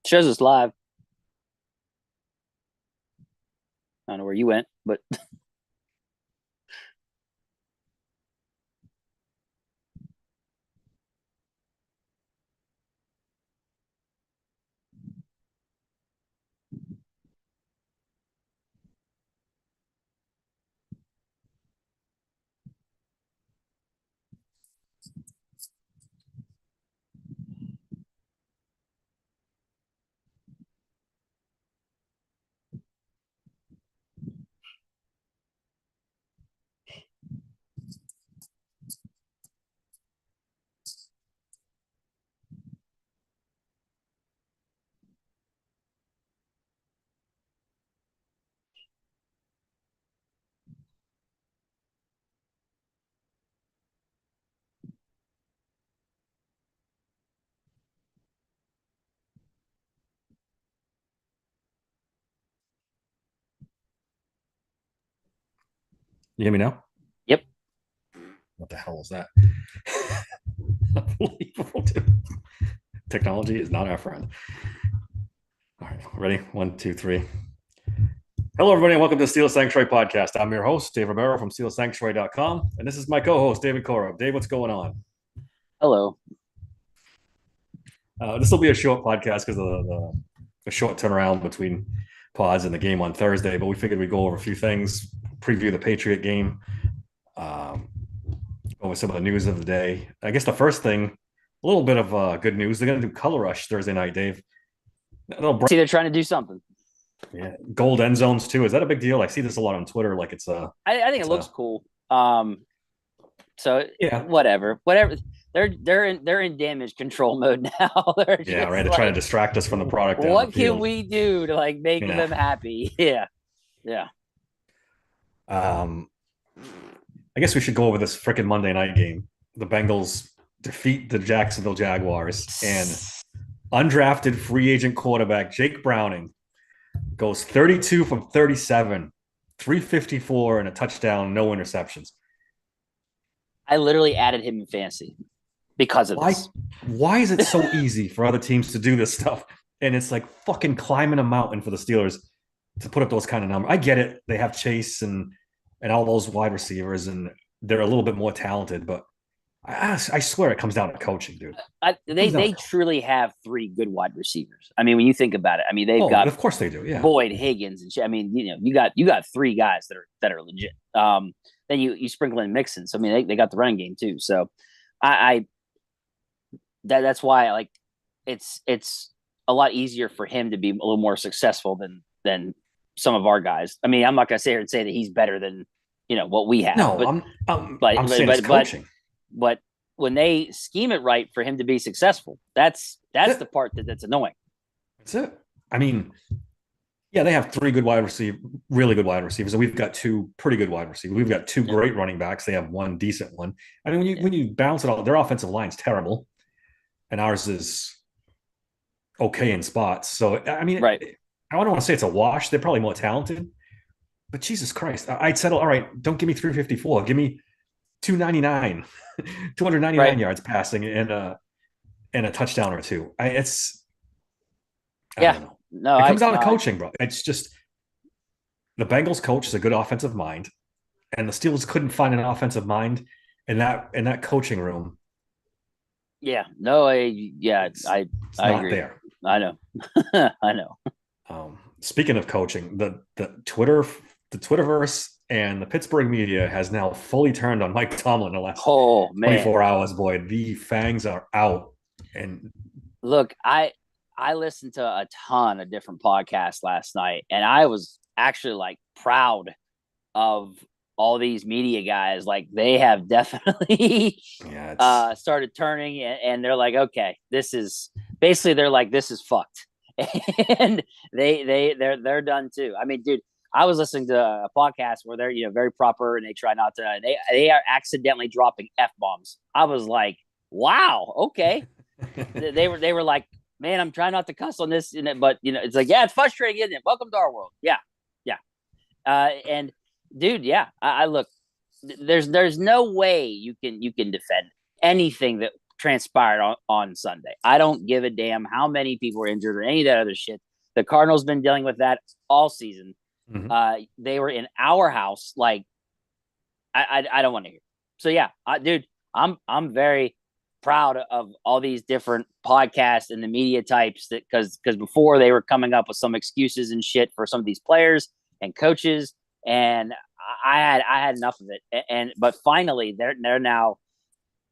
Shows us live. I don't know where you went, but You hear me now? yep. What the hell is that? Unbelievable, dude. Technology is not our friend. All right, ready? One, two, three. Hello, everybody, and welcome to Steel Sanctuary Podcast. I'm your host, Dave Romero from SteelSanctuary.com, and this is my co-host, David Coro. Dave, what's going on? Hello. This will be a short podcast because of the short turnaround between pods and the game on Thursday, but we figured we'd go over a few things, preview the Patriot game, um, over some of the news of the day. I guess the first thing, a little bit of good news. They're going to do Color Rush Thursday night, Dave. See, they're trying to do something. Yeah, gold end zones too. Is that a big deal? I see this a lot on Twitter. Like I think it it's looks a cool. So yeah, whatever. They're in damage control mode now. They're yeah, just right. They're trying to like, distract us from the product down the what can field. we do to like make Yeah. them happy? Yeah, yeah. Um, I guess we should go over this freaking Monday night game. The Bengals defeat the Jacksonville Jaguars, and undrafted free agent quarterback Jake Browning goes 32 from 37, 354 and a touchdown, no interceptions. I literally added him in fantasy because of Why this. why is it so easy for other teams to do this stuff? And it's like fucking climbing a mountain for the Steelers to put up those kind of numbers. I get it. They have Chase and all those wide receivers, and they're a little bit more talented, but I swear it comes down to coaching, dude. It They comes down they to truly have three good wide receivers. I mean, when you think about it, I mean they've oh, got of course they do. Yeah. Boyd, Higgins, and I mean, you got three guys that are legit. Then you sprinkle in Mixon. So I mean, they got the running game too. So I that's why like it's a lot easier for him to be a little more successful than some of our guys. I mean, I'm not gonna sit here and say that he's better than what we have, No, but I'm but saying but it's but but coaching. but when they scheme it right for him to be successful, that's the That, part that's annoying. that's it. I mean, yeah, they have three good wide receivers, really good wide receivers, and we've got two pretty good wide receivers. We've got two Yep. great running backs. They have one decent one. I mean, Yeah. when you balance it all, their offensive line's terrible, and ours is okay in spots. So I mean, Right. I don't want to say it's a wash. They're probably more talented, but Jesus Christ, I'd settle. All right, don't give me 354. Give me 299, 299 Right. yards passing and a touchdown or two. I Yeah. don't know. No, It I comes down no, to I coaching, bro. It's just the Bengals coach is a good offensive mind, and the Steelers couldn't find an offensive mind in that coaching room. yeah. No, It's it's I not agree. there. I know. I know. Speaking of coaching, the Twitterverse and the Pittsburgh media has now fully turned on Mike Tomlin in the last Oh man. 24 hours. Boy, the fangs are out, and Look, I listened to a ton of different podcasts last night, and I was actually like proud of all these media guys. Like they have definitely yeah, it's started turning, and they're like, okay, this is basically they're like, this is fucked, and they're done too. I mean, dude, I was listening to a podcast where they're very proper and they try not to. They are accidentally dropping f bombs. I was like, wow, okay. They were like, man, I'm trying not to cuss on this, but it's like, yeah, it's frustrating, isn't it? Welcome to our world. Yeah, yeah. And dude, yeah, I look. There's no way you can defend anything that transpired on Sunday. I don't give a damn how many people were injured or any of that other shit. The Cardinals been dealing with that all season. They were in our house. Like, I don't want to hear. So yeah, dude, I'm very proud of all these different podcasts and the media types that because before they were coming up with some excuses and shit for some of these players and coaches, and I had enough of it. But finally, they're now,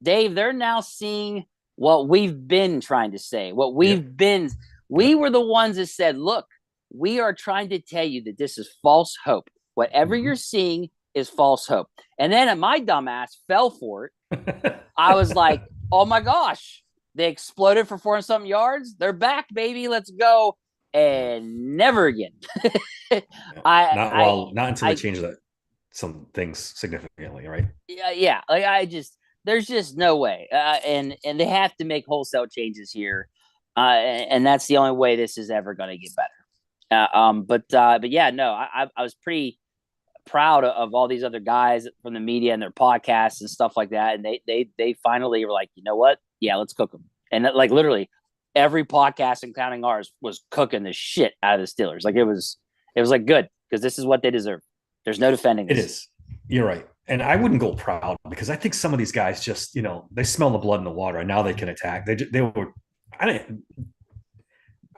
Dave. They're now seeing what we've been trying to say. What we've been. We were the ones that said, "Look, we are trying to tell you that this is false hope. Whatever you're seeing is false hope." And then my dumbass fell for it. I was like, oh my gosh, they exploded for 400-something yards. They're back, baby. Let's go. And never again. Not until they change some things significantly, right? Yeah. Like there's just no way. And they have to make wholesale changes here. And that's the only way this is ever going to get better. But yeah, no, I was pretty proud of all these other guys from the media and their podcasts and stuff like that. And they finally were like, you know what? Yeah, let's cook them. And like literally every podcast, including ours, was cooking the shit out of the Steelers. Like it was like good because this is what they deserve. There's no defending this. It is. You're right. And I wouldn't go proud because I think some of these guys just, they smell the blood in the water and now they can attack. They were, I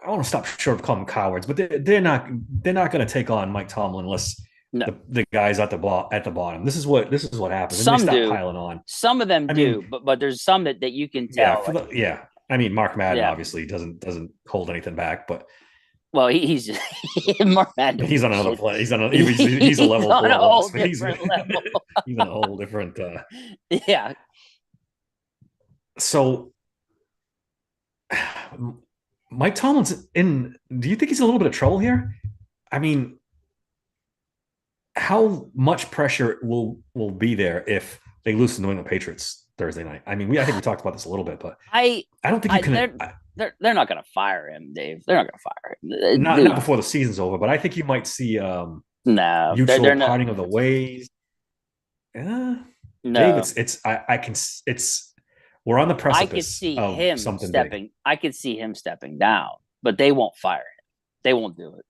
want to stop short of calling them cowards, but they're not going to take on Mike Tomlin unless the guys at the bottom. This is what happens. Some and they do. Piling on. Some of them do, but there's some that you can tell. Yeah, I mean, Mark Madden obviously doesn't hold anything back, but he's Mark Madden. He's on another play. He's a level on a whole different level. He's on a whole different. Yeah. So, Mike Tomlin's in. Do you think he's in a little bit of trouble here? I mean, how much pressure will be there if they lose to the New England Patriots Thursday night? I mean, I think we talked about this a little bit, but I don't think you can. They're not going to fire him, Dave. They're not going to fire him. Not before the season's over, but I think you might see mutual parting of the ways. No, Dave, we're on the precipice. I could see him stepping. Big. I could see him stepping down, but they won't fire him. They won't do it.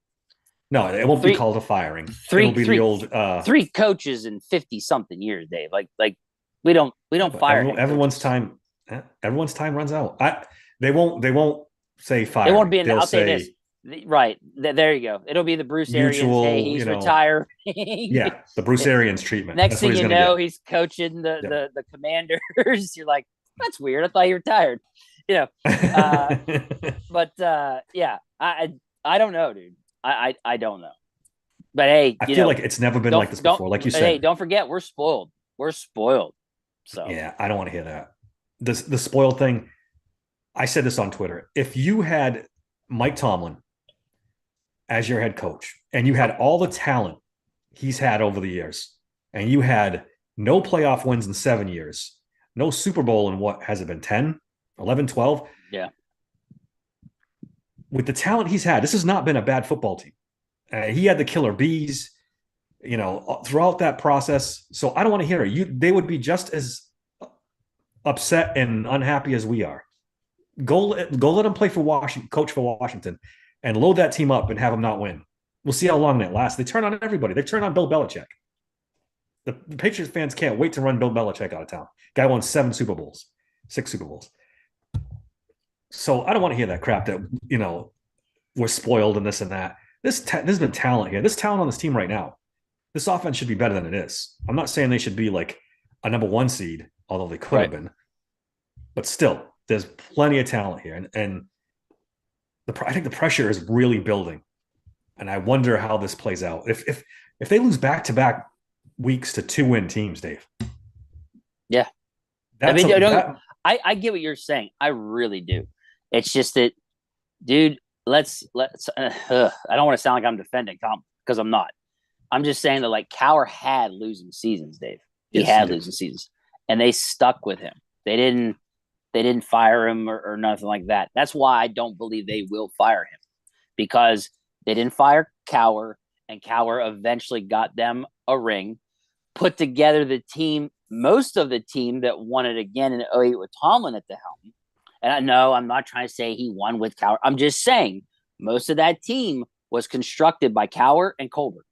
No, it won't be called a firing. It'll be the old 3 coaches in 50-something years, Dave. Like we don't fire everyone's time. Everyone's time runs out. They won't say fire. It won't be. I'll say this. Right there, you go. It'll be the Bruce Arians. Hey, he's retiring. Yeah, the Bruce Arians treatment. Next thing you know, he's coaching the Commanders. You're like, that's weird. I thought he retired. But yeah, I don't know, dude. I don't know. But hey, I feel like it's never been like this before. Like you said, hey, don't forget we're spoiled. We're spoiled. So yeah, I don't want to hear that. The spoiled thing. I said this on Twitter. If you had Mike Tomlin as your head coach and you had all the talent he's had over the years and you had no playoff wins in 7 years, no Super Bowl in what has it been 10, 11, 12? Yeah. With the talent he's had, this has not been a bad football team. He had the killer bees, throughout that process. So I don't want to hear it. They would be just as upset and unhappy as we are. Go let them play for Washington, coach for Washington, and load that team up and have them not win. We'll see how long that lasts. They turn on everybody. They turn on Bill Belichick. The Patriots fans can't wait to run Bill Belichick out of town. Guy won 6 Super Bowls. So I don't want to hear that crap that, we're spoiled and this and that. There's been talent here. There's talent on this team right now. This offense should be better than it is. I'm not saying they should be like a number 1 seed, although they could have been. But still, there's plenty of talent here. And I think the pressure is really building. And I wonder how this plays out. If they lose back-to-back weeks to 2-win teams, Dave. Yeah. I get what you're saying. I really do. It's just that, dude, let's I don't want to sound like I'm defending Tom because I'm not. I'm just saying that like Cowher had losing seasons, Dave. He had losing seasons, and they stuck with him. They didn't fire him or nothing like that. That's why I don't believe they will fire him, because they didn't fire Cowher, and Cowher eventually got them a ring, put together the team most of the team that won it again in '08 with Tomlin at the helm, and I know I'm not trying to say he won with Cowher. I'm just saying most of that team was constructed by Cowher and Colbert.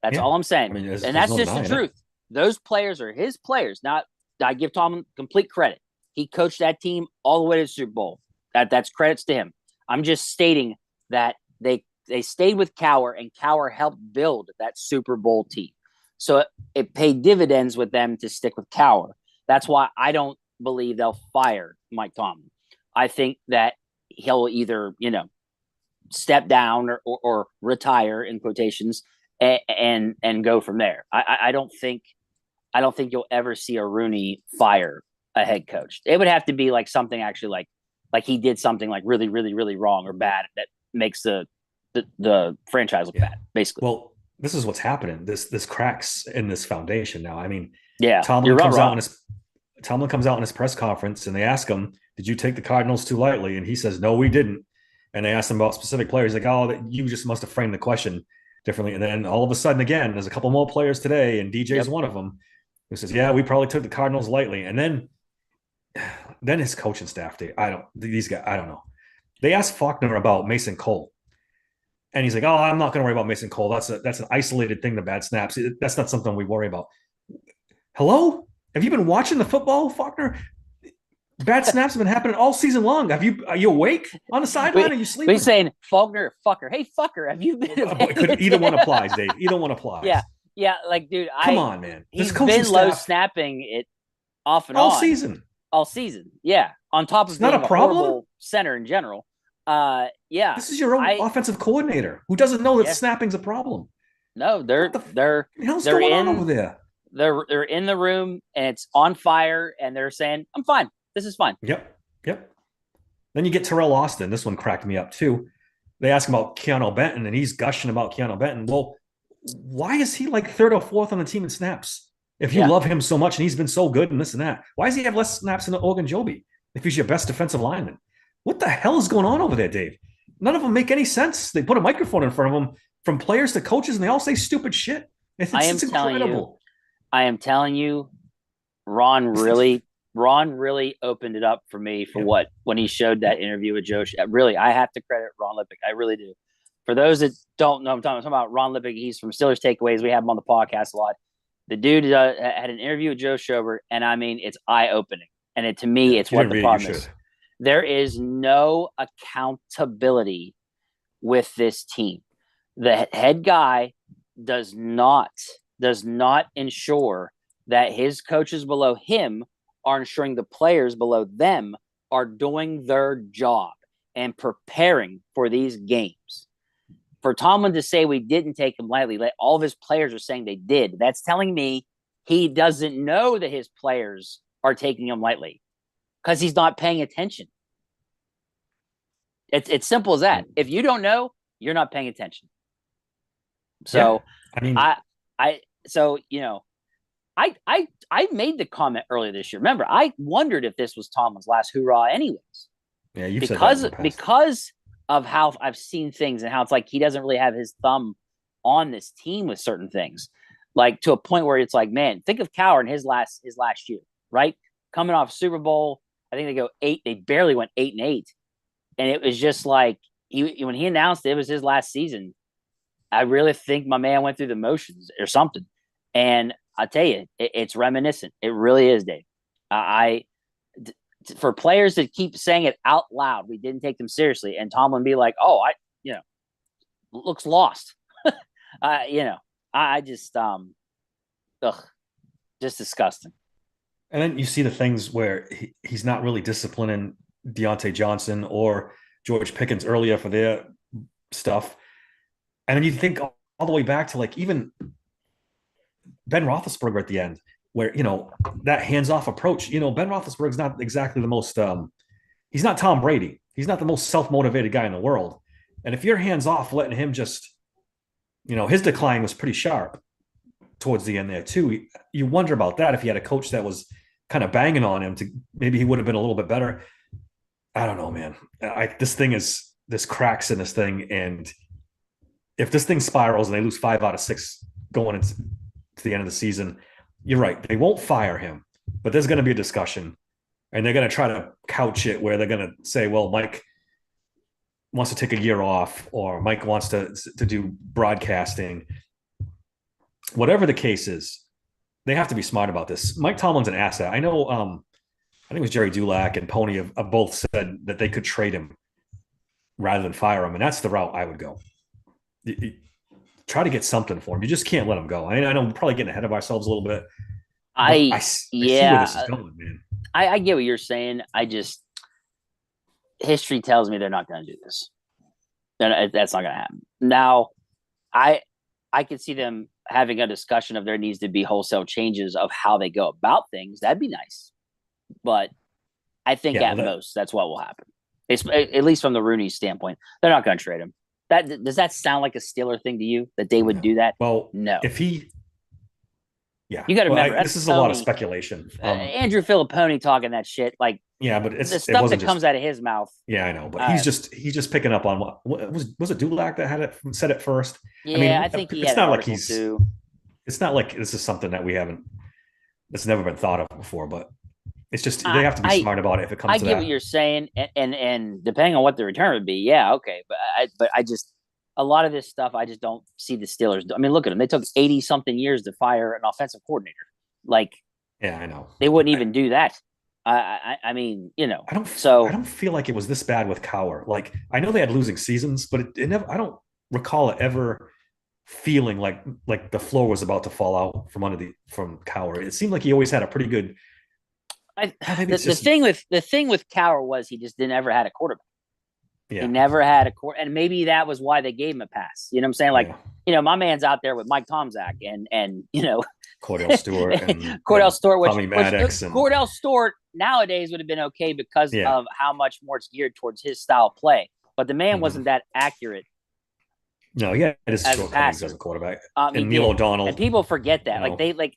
That's all I'm saying. I mean, and that's no just the truth. Those players are his players. Not I give Tomlin complete credit. He coached that team all the way to the Super Bowl. That's credits to him. I'm just stating that they stayed with Cowher, and Cowher helped build that Super Bowl team. So it paid dividends with them to stick with Cowher. That's why I don't believe they'll fire Mike Tomlin. I think that he'll either, step down or retire in quotations and go from there. I don't think you'll ever see a Rooney fire a head coach. It would have to be like something actually like he did something like really, really, really wrong or bad that makes the franchise look bad, basically. Well, this is what's happening. This cracks in this foundation now. I mean, Tomlin comes out in his press conference and they ask him, "Did you take the Cardinals too lightly?" And he says, "No, we didn't." And they asked him about specific players. Like, "Oh, you just must have framed the question differently." And then all of a sudden, again, there's a couple more players today, and DJ's one of them, who says, "Yeah, we probably took the Cardinals lightly." And then his coaching staff, I don't know. They asked Faulkner about Mason Cole. And he's like, "Oh, I'm not going to worry about Mason Cole. That's an isolated thing, the bad snaps. That's not something we worry about." Hello? Have you been watching the football, Faulkner? Bad snaps have been happening all season long. Are you awake on the sideline? Are you sleeping? He's saying Faulkner, fucker. Hey, fucker, have you been? Either one applies, Dave. Either one applies. Yeah. Like, dude, come on, man. He's been low snapping it off and all on all season. Yeah, on top of it's not a problem. Center in general. This is your own offensive coordinator who doesn't know that snapping's a problem. No, they're going on over there. They're in the room and it's on fire, and they're saying, "I'm fine. This is fine." Yep. Then you get Terrell Austin. This one cracked me up too. They ask him about Keanu Benton, and he's gushing about Keanu Benton. Well, why is he like third or fourth on the team in snaps? If you love him so much and he's been so good and this and that, why does he have less snaps than Ogunjobi if he's your best defensive lineman? What the hell is going on over there, Dave? None of them make any sense. They put a microphone in front of them, from players to coaches, and they all say stupid shit. It's incredible. I am telling you, Ron really opened it up for me for when he showed that interview with Joe. Really, I have to credit Ron Lippick. I really do. For those that don't know, I'm talking about Ron Lippick. He's from Steelers Takeaways. We have him on the podcast a lot. The dude had an interview with Joe Schobert, and I mean, it's eye-opening. And to me, it's what the problem is. There is no accountability with this team. The head guy does not ensure that his coaches below him are ensuring the players below them are doing their job and preparing for these games. For Tomlin to say we didn't take him lightly, like all of his players are saying they did, that's telling me he doesn't know that his players are taking him lightly because he's not paying attention. It's simple as that. If you don't know, you're not paying attention. So I made the comment earlier this year. Remember, I wondered if this was Tomlin's last hoorah anyways. Yeah, you've said that in the past. Because of how I've seen things and how it's like he doesn't really have his thumb on this team with certain things. Like to a point where it's like, man, think of Cowher in his last year, right? Coming off Super Bowl, I think they barely went 8-8. And it was just like when he announced it was his last season, I really think my man went through the motions or something. And I tell you, it's reminiscent. It really is, Dave. For players to keep saying it out loud, we didn't take them seriously, and Tomlin be like, "Oh, looks lost." I just just disgusting. And then you see the things where he's not really disciplining Deontay Johnson or George Pickens earlier for their stuff. And then you think all the way back to like even Ben Roethlisberger at the end, where, that hands-off approach, Ben Roethlisberger's not exactly the most, he's not Tom Brady. He's not the most self-motivated guy in the world. And if you're hands-off, letting him just, his decline was pretty sharp towards the end there too. You wonder about that. If he had a coach that was kind of banging on him, maybe he would have been a little bit better. I don't know, man. This cracks in this thing. And if this thing spirals and they lose 5 out of 6 going into the end of the season, you're right. They won't fire him, but there's going to be a discussion, and they're going to try to couch it where they're going to say, "Well, Mike wants to take a year off, or Mike wants to do broadcasting." Whatever the case is, they have to be smart about this. Mike Tomlin's an asset. I know. I think it was Jerry Dulac and Pony have both said that they could trade him rather than fire him, and that's the route I would go. Try to get something for him. You just can't let him go. I know we're probably getting ahead of ourselves a little bit. I see where this is going, man. I get what you're saying. History tells me they're not going to do this. That's not going to happen. Now, I could see them having a discussion of there needs to be wholesale changes of how they go about things. That'd be nice. But I think most that's what will happen. It's, at least from the Rooney standpoint, they're not going to trade him. Does that sound like a Steeler thing to you that they would do that? Well, no. If he, yeah, you got to remember this is a lot of speculation. Andrew Filipponi talking that shit, like but it's the stuff that comes out of his mouth. Yeah, I know, but he's just picking up on what was it Dulac that said it first? Yeah, I think it's not like he's. Too. It's not like this is something that that's never been thought of before, but. It's just they have to be smart about it if it comes to that. I get what you're saying, and depending on what the return would be, yeah, okay. But I just a lot of this stuff I just don't see the Steelers. I mean, look at them; they took 80-something years to fire an offensive coordinator. Like, yeah, I know they wouldn't even do that. I mean, I don't feel like it was this bad with Cowher. Like, I know they had losing seasons, but it never. I don't recall it ever feeling like the floor was about to fall out from Cowher. It seemed like he always had a pretty good. The thing with Cowher was he just never had a quarterback. Yeah. He never had a quarterback, and maybe that was why they gave him a pass. You know what I'm saying? Like, my man's out there with Mike Tomczak and Cordell Stewart and Tommy Maddox. Cordell Stewart nowadays would have been okay because of how much more it's geared towards his style of play. But the man wasn't that accurate. No, yeah, it is shortcomings as a quarterback. And Neil O'Donnell. And people forget that.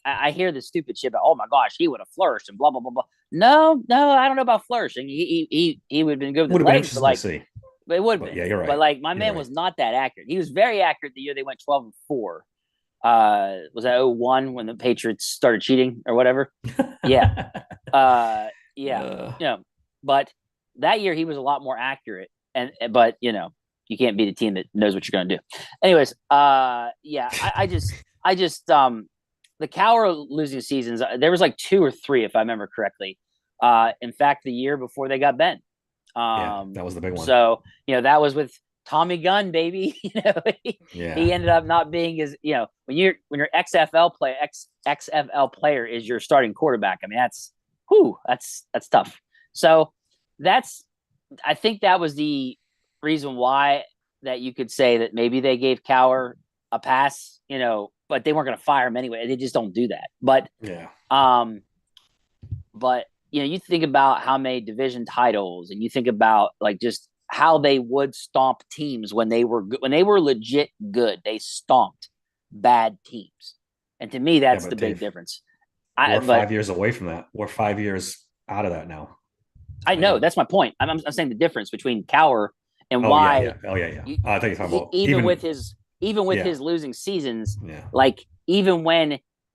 I hear the stupid shit about, oh my gosh, he would have flourished and blah blah blah blah. No, I don't know about flourishing. He would have been good with the legs. But see. It would have been. Yeah, you're right. But my man was not that accurate. He was very accurate the year they went 12-4. Was that 2001 when the Patriots started cheating or whatever? Yeah. But that year he was a lot more accurate. But you can't beat a team that knows what you're going to do. Anyways, I just the Cowher losing seasons, there was like 2 or 3, if I remember correctly. In fact, the year before they got Ben. That was the big one. So, that was with Tommy Gunn, baby. He ended up not being as, when your XFL player is your starting quarterback. I mean, that's tough. So I think that was the reason why that you could say that maybe they gave Cowher a pass, but they weren't going to fire him anyway. They just don't do that. But you think about how many division titles, and you think about just how they would stomp teams when they were legit good. They stomped bad teams, and to me, that's the big difference. We're 5 years away from that. We're 5 years out of that now. I know that's my point. I'm saying the difference between Cowher and why. I think you're talking about even with his losing seasons,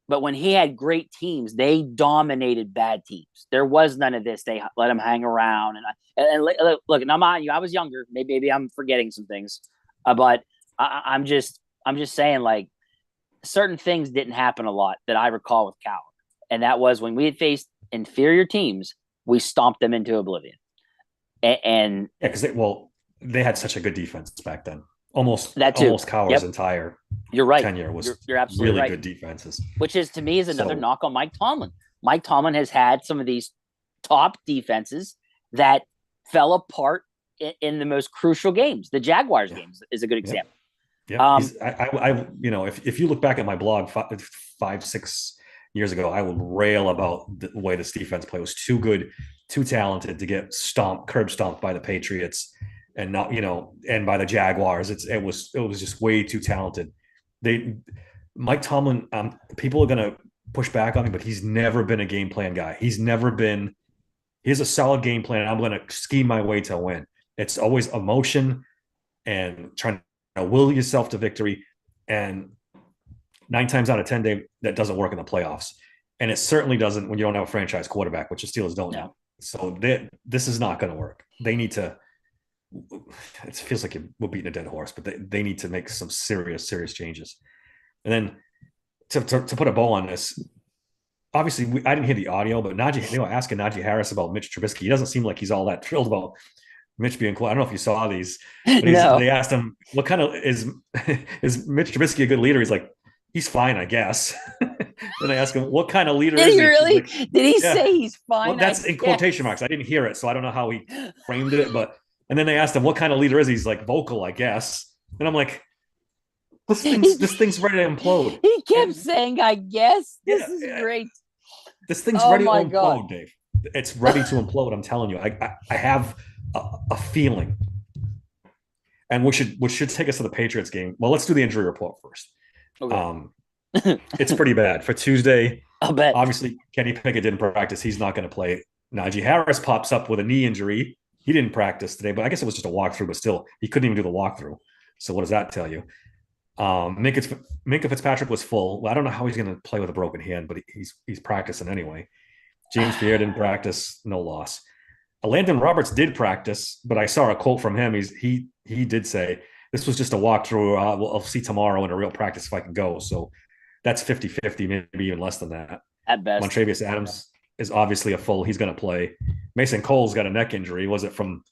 when he had great teams, they dominated bad teams. There was none of this. They let him hang around. And look, and I'm on you. I was younger. Maybe I'm forgetting some things, but I'm just saying certain things didn't happen a lot that I recall with Cowher, and that was when we had faced inferior teams, we stomped them into oblivion. And because they had such a good defense back then. Almost Cowher's entire tenure was you're absolutely really right. Good defenses. Which is, to me, is another knock on Mike Tomlin. Mike Tomlin has had some of these top defenses that fell apart in the most crucial games. The Jaguars games is a good example. Yeah, if you look back at my blog 5-6 years ago, I would rail about the way this defense play was too good, too talented to get curb stomped by the Patriots. And not, and by the Jaguars, it was just way too talented. Mike Tomlin, people are gonna push back on him, but he's never been a game plan guy. He's a solid game plan. And I'm gonna scheme my way to win. It's always emotion and trying to will yourself to victory. And 9 times out of 10, that doesn't work in the playoffs. and it certainly doesn't when you don't have a franchise quarterback, which the Steelers don't No. now. So this is not going to work. They need to. It feels like we're beating a dead horse, but they need to make some serious changes. And then to put a bow on this, obviously I didn't hear the audio, but they were asking Najee Harris about Mitch Trubisky. He doesn't seem like he's all that thrilled about Mitch being cool. I don't know if you saw these, but No. they asked him what kind of is Mitch Trubisky a good leader? He's like, he's fine, I guess. Then I asked him, what kind of leader Did is he he? really? Like, Did he yeah. say he's fine? Well, that's in quotation marks. I didn't hear it, so I don't know how he framed it. But and then they asked him, what kind of leader is he? He's like, vocal, I guess. And I'm like, this thing's ready to implode. He kept saying, I guess. This is Yeah. great. This thing's Oh ready to my implode, God. Dave. It's ready to implode. I'm telling you. I have a feeling. And which should take us to the Patriots game. Well, let's do the injury report first. Okay. It's pretty bad for Tuesday. I'll bet. Obviously, Kenny Pickett didn't practice. He's not going to play. Najee Harris pops up with a knee injury. He didn't practice today, but I guess it was just a walkthrough. But still, he couldn't even do the walkthrough. So what does that tell you? Minkah Fitzpatrick was full. Well, I don't know how he's going to play with a broken hand, but he's practicing anyway. James Pierre didn't practice. No loss. Landon Roberts did practice, but I saw a quote from him. He did say, this was just a walkthrough. I'll see tomorrow in a real practice if I can go. So that's 50-50, maybe even less than that. At best. Montravius Adams is obviously a full. He's going to play. Mason Cole's got a neck injury. Was it from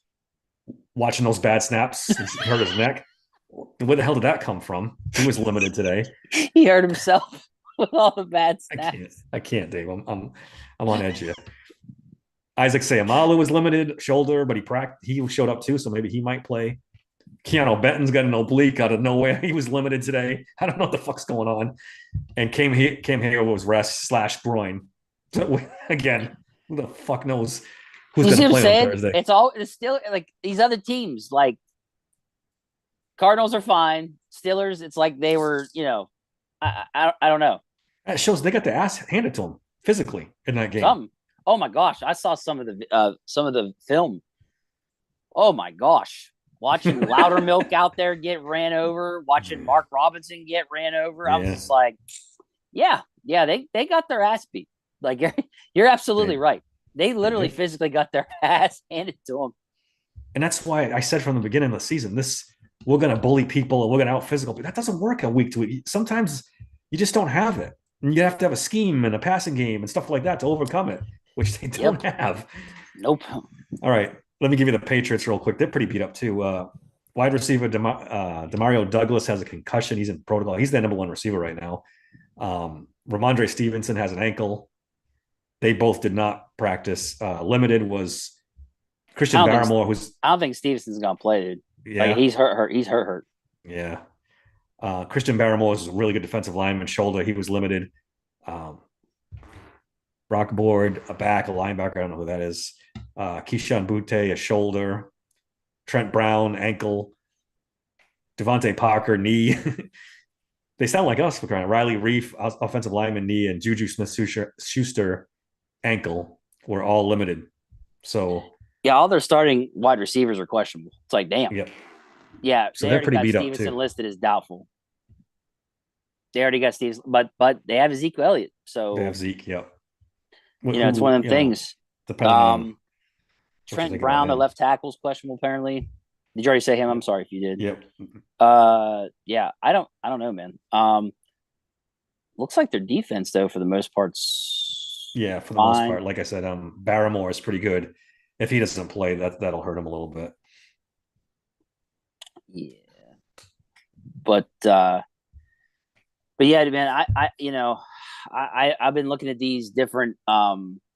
watching those bad snaps? He hurt his neck. Where the hell did that come from? He was limited today. He hurt himself with all the bad snaps. I can't, Dave. I'm on edge here. Isaac Seumalo was limited shoulder, but he showed up too, so maybe he might play. Keanu Benton's got an oblique out of nowhere. He was limited today. I don't know what the fuck's going on. And Cam Hayward was rest / groin. So again, who the fuck knows who's going to play on Thursday? It's still like these other teams, like Cardinals are fine. Steelers, it's like they were, I don't know. It shows they got the ass handed to them physically in that game. Oh my gosh, I saw some of the film. Oh my gosh, watching Loudermilk out there get ran over, watching Mark Robinson get ran over. I was just like, yeah, they got their ass beat. Like you're absolutely right. They literally physically got their ass handed to them. And that's why I said from the beginning of the season, we're going to bully people and we're going to out physical. But that doesn't work a week to week. Sometimes you just don't have it. And you have to have a scheme and a passing game and stuff like that to overcome it, which they don't have. Nope. All right. Let me give you the Patriots real quick. They're pretty beat up too. Wide receiver Demario Douglas has a concussion. He's in protocol. He's the number one receiver right now. Ramondre Stevenson has an ankle. They both did not practice. Limited was Christian Barmore, I don't think Stevenson's gonna play, dude. Yeah, like, he's hurt. He's hurt. Yeah. Christian Barmore is a really good defensive lineman. Shoulder, he was limited. Brock Board, a back, a linebacker. I don't know who that is. Keyshawn Butte, a shoulder. Trent Brown, ankle. Devontae Parker, knee. They sound like us for crying. Riley Reef, offensive lineman, knee, and Juju Smith-Schuster, ankle, were all limited. So yeah, all their starting wide receivers are questionable. It's like, damn. Yep. Yeah, so they're pretty beat up too. Stevenson listed as doubtful. They already got Stevenson, but they have Ezekiel Elliott. So they have Zeke. Yep. It's one of them things. Depending on Trent Brown, the left tackle, is questionable. Apparently, did you already say him? I'm sorry if you did. Yep. Yeah, I don't know, man. Looks like their defense, though, for the most part. Yeah, for the most part. Like I said, Barmore is pretty good. If he doesn't play, that'll hurt him a little bit. Yeah, but yeah, man, I've been looking at these different, total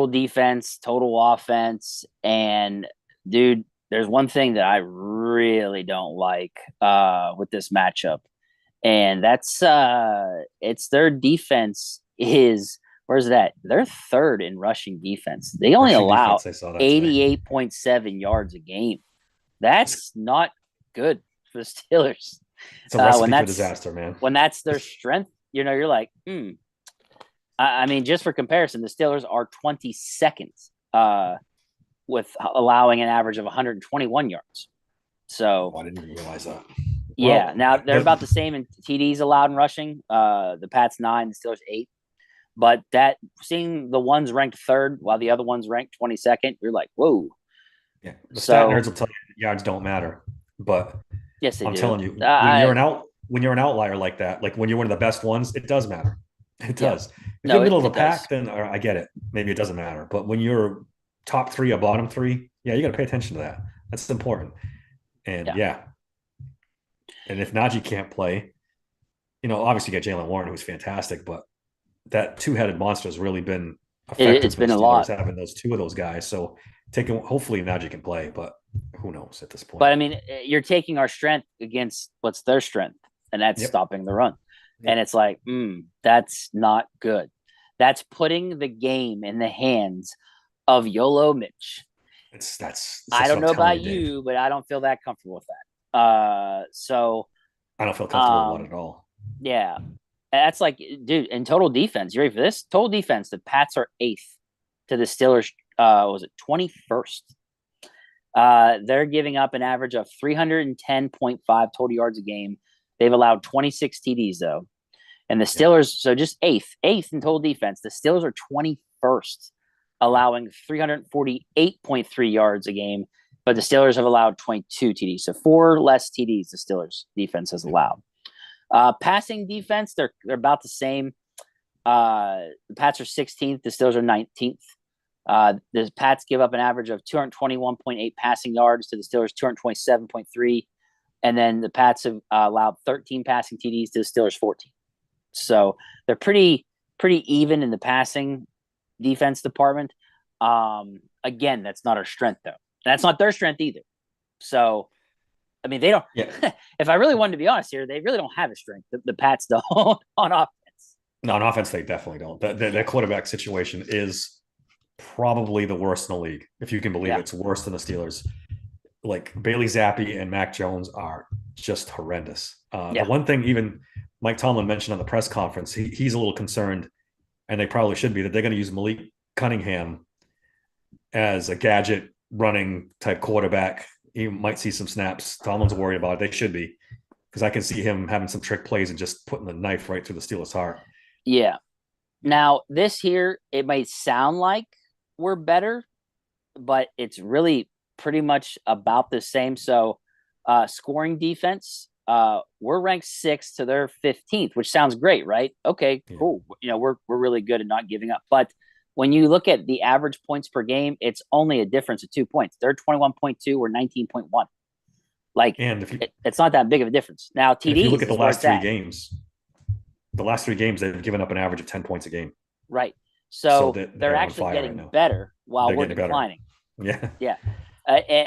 defense, total offense, and dude, there's one thing that I really don't like with this matchup, and that's it's their defense is. Where's that? They're third in rushing defense. They only allow 88.7 yards a game. That's not good for the Steelers. It's a recipe for disaster, man. When that's their strength, you're like, I mean, just for comparison, the Steelers are 22nd with allowing an average of 121 yards. So I didn't even realize that. Yeah. Well, Now they're about the same in TDs allowed in rushing. The Pats 9, the Steelers 8. But that seeing the ones ranked third while the other ones ranked 22nd, you're like, whoa. yeah, the stat So nerds will tell you yards don't matter, but yes, they I'm do. telling you, when you're an outlier like that, like when you're one of the best ones, it does matter. It Yeah. does. If No, you're middle of the it does. pack, then I get it. Maybe it doesn't matter. But when you're top three or bottom three, yeah, you got to pay attention to that. That's important. And Yeah. yeah, and if Najee can't play, obviously you got Jalen Warren, who's fantastic, but that two-headed monster has really been effective It's for the been a Steelers lot. having those two of those guys. So hopefully Najee can play, but who knows at this point? But I mean, you're taking our strength against what's their strength, and that's Yep. stopping the run. Yep. And it's like, that's not good. That's putting the game in the hands of YOLO Mitch. That's I don't what I'm know telling about you, Dave. you, but I don't feel that comfortable with that. I don't feel comfortable about it at all. Yeah, that's like, dude, in total defense, you ready for this? Total defense, the Pats are 8th to the Steelers. Was it 21st? They're giving up an average of 310.5 total yards a game. They've allowed 26 TDs though, and the Steelers, so just eighth in total defense. The Steelers are 21st, allowing 348.3 yards a game, but the Steelers have allowed 22 TDs, so 4 less TDs the Steelers defense has allowed. Passing defense, they're about the same. The Pats are 16th, the Steelers are 19th. The Pats give up an average of 221.8 passing yards to the Steelers 227.3, and then the Pats have allowed 13 passing TDs to the Steelers 14. So they're pretty even in the passing defense department. Again, that's not our strength though. That's not their strength either. So, I mean, they don't. Yeah. If I really wanted to be honest here, they really don't have a strength. The Pats don't on offense. No, on offense they definitely don't. Their quarterback situation is probably the worst in the league, if you can believe it. It's worse than the Steelers. Like Bailey Zappi and Mac Jones are just horrendous. The one thing even Mike Tomlin mentioned on the press conference, he's a little concerned, and they probably should be, that they're going to use Malik Cunningham as a gadget running type quarterback. He might see some snaps. Tomlin's worried about it. They should be, because I can see him having some trick plays and just putting the knife right through the Steelers' heart. Yeah. Now, this here, it might sound like we're better, but it's really pretty much about the same. So, scoring defense, we're ranked 6th to their 15th, which sounds great, right? Okay, cool. We're really good at not giving up. But when you look at the average points per game, it's only a difference of 2 points. They're 21.2 or 19.1. Like, and it's not that big of a difference. Now, TDs, if you look at the last 3 games, they've given up an average of 10 points a game. Right. So they're actually getting better while we're declining. Yeah. Yeah.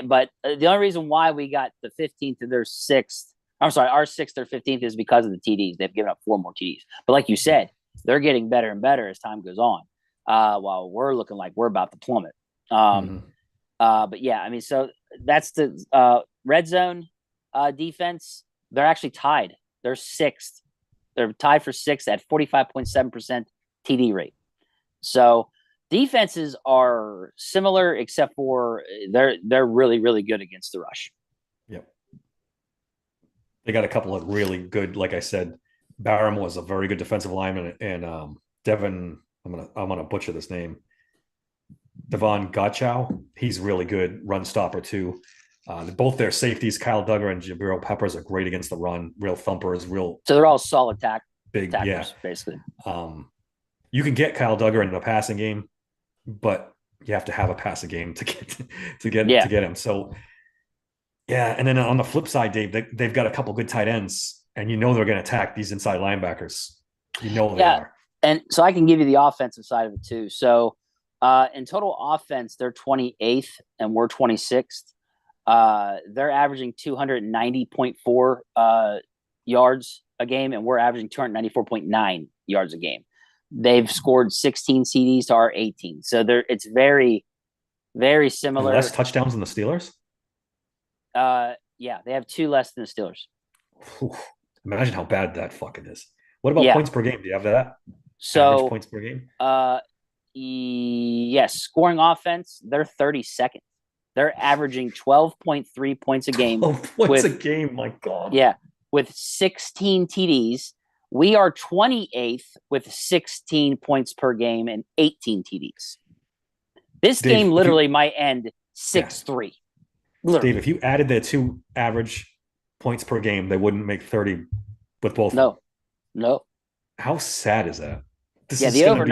But the only reason why we got the 15th to their 6th, I'm sorry, our 6th or 15th is because of the TDs. They've given up 4 more TDs. But like you said, they're getting better and better as time goes on, while we're looking like we're about to plummet. But yeah, I mean, so that's the red zone defense. They're actually tied. They're 6th. They're tied for 6th at 45.7% TD rate. So defenses are similar, except for they're really, really good against the rush. Yep. They got a couple of really good, like I said, Barham was a very good defensive lineman, and Devin, I'm gonna butcher this name, Devon Gottschall. He's really good run stopper too. Both their safeties, Kyle Duggar and Jabril Peppers, are great against the run. Real thumpers, So they're all solid big tackles, basically. You can get Kyle Duggar in the passing game, but you have to have a passing game to get him. So yeah, and then on the flip side, Dave, they've got a couple good tight ends, and they're going to attack these inside linebackers. They are. And so I can give you the offensive side of it too. So in total offense, they're 28th and we're 26th. They're averaging 290.4 yards a game, and we're averaging 294.9 yards a game. They've scored 16 CDs to our 18. So it's very, very similar. And less touchdowns than the Steelers? Yeah, they have 2 less than the Steelers. Imagine how bad that fucking is. What about points per game? Do you have that? So average points per game? Yes, scoring offense, they're 32nd. They're averaging 12.3 points a game. 12 points a game, my God. Yeah. with 16 TDs. We are 28th with 16 points per game and 18 TDs. This Dave, game literally might end 6-3. Dave, if you added their 2 average points per game, they wouldn't make 30 with both. No. How sad is that? The over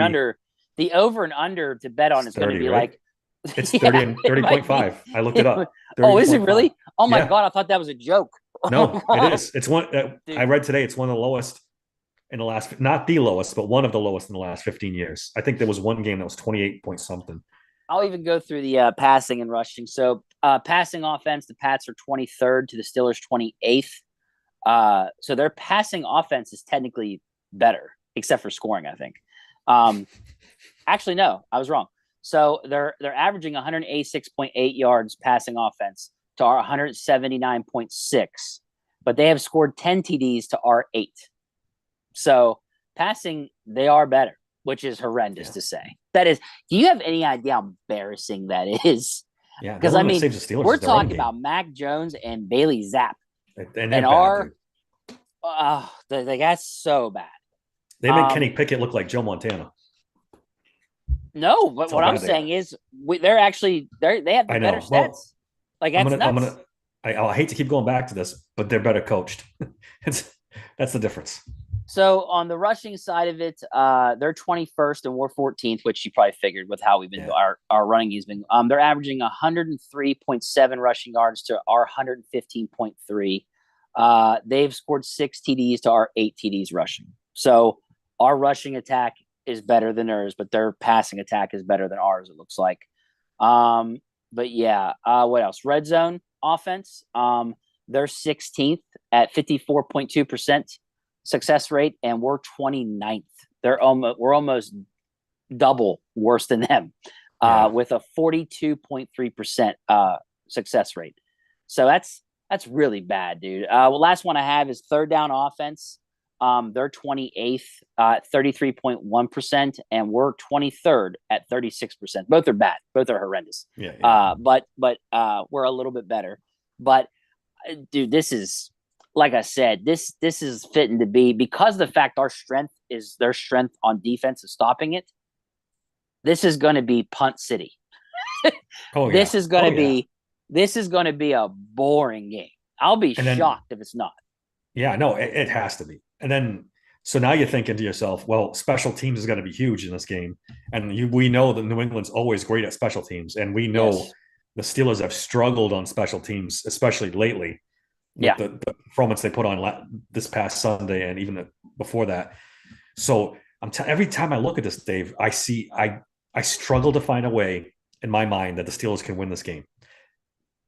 and under to bet on is going to be right? Like it's 30 and 30.5. I looked it up. Oh, is it really? Oh my God, I thought that was a joke. No, it is. It's one I read today. It's one of the lowest in the last, not the lowest, but one of the lowest in the last 15 years. I think there was one game that was 28 point something. I'll even go through the passing and rushing. So passing offense, the Pats are 23rd to the Steelers 28th. So their passing offense is technically better, except for scoring, I think. Actually, no, I was wrong. So they're averaging 186.8 yards passing offense to our 179.6, but they have scored 10 TDs to our 8. So passing, they are better, which is horrendous to say. That is, do you have any idea how embarrassing that is? Yeah, because I mean, we're talking about Mac Jones and Bailey Zapp, and our that's so bad. They make Kenny Pickett look like Joe Montana. No, but what I'm saying is they're actually they have the better stats. Well, like that's nuts. I hate to keep going back to this, but they're better coached. That's the difference. So on the rushing side of it, they're 21st and we're 14th, which you probably figured with how we've been our running has been. They're averaging 103.7 rushing yards to our 115.3. They've scored 6 TDs to our 8 TDs rushing. So our rushing attack is better than theirs, but their passing attack is better than ours, it looks like. But yeah, what else? Red zone offense. They're 16th at 54.2% success rate, and we're 29th. We're almost double worse than them, with a 42.3% success rate. So that's really bad, dude. Last one I have is third down offense. They're 28th at 33.1%, and we're 23rd at 36%. Both are bad. Both are horrendous. But we're a little bit better. But dude, this is, like I said, this is fitting to be, because of the fact our strength is their strength on defense is stopping it. This is going to be punt city. This is going to be a boring game. I'll be shocked if it's not. Yeah, no, it has to be. And then, so now you're thinking to yourself, well, special teams is going to be huge in this game. And we know that New England's always great at special teams. And we know the Steelers have struggled on special teams, especially lately. The performance they put on this past Sunday and even before that. So every time I look at this, Dave, I struggle to find a way in my mind that the Steelers can win this game.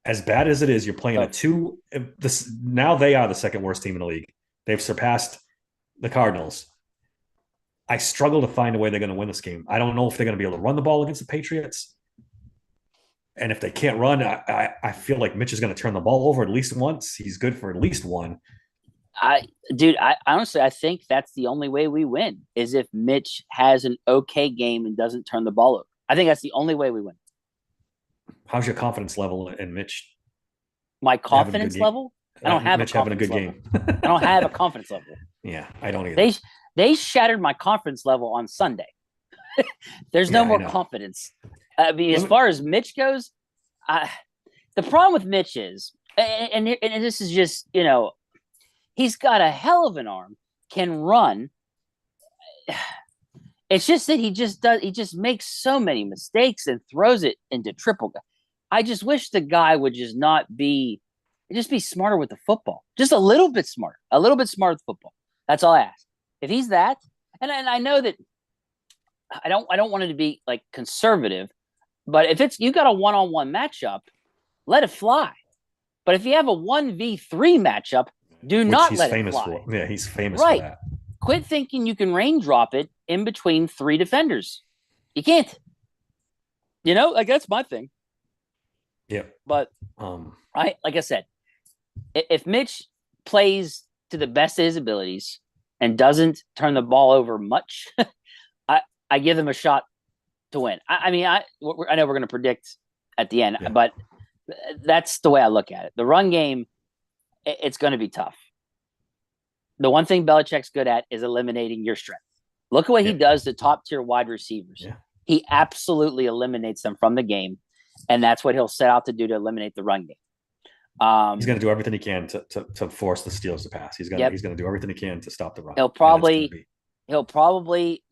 As bad as it is, you're playing now they are the second worst team in the league. They've surpassed the Cardinals. I struggle to find a way they're going to win this game. I don't know if they're going to be able to run the ball against the Patriots. And if they can't run, I feel like Mitch is going to turn the ball over at least once. He's good for at least one. I honestly, I think that's the only way we win, is if Mitch has an okay game and doesn't turn the ball over. I think that's the only way we win. How's your confidence level in Mitch? My confidence level? I don't have Mitch having a good game. I don't have a confidence level. Yeah, I don't either. They shattered my confidence level on Sunday. There's no more confidence. I mean, as far as Mitch goes, the problem with Mitch is, and this is just, he's got a hell of an arm, can run. It's just that he just makes so many mistakes and throws it into triple. I just wish the guy would just be smarter with the football. Just a little bit smarter with football. That's all I ask. If he's that, and I know that I don't want it to be like conservative, but if you got a one-on-one matchup, let it fly. But if you have a 1v3 matchup, do not let it fly. For. Yeah, he's famous for that. Quit thinking you can raindrop it in between 3 defenders. You can't. That's my thing. Yeah. But like I said, if Mitch plays to the best of his abilities and doesn't turn the ball over much, I give them a shot to win. I know we're going to predict at the end, but that's the way I look at it. The run game, it's going to be tough. The one thing Belichick's good at is eliminating your strength. Look at what he Yeah, does to top tier wide receivers. yeah. He absolutely eliminates them from the game, and that's what he'll set out to do to eliminate the run game. He's going to do everything he can to force the Steelers to pass. Yep, he's going to do everything he can to stop the run, he'll and it's going to probably be he'll probably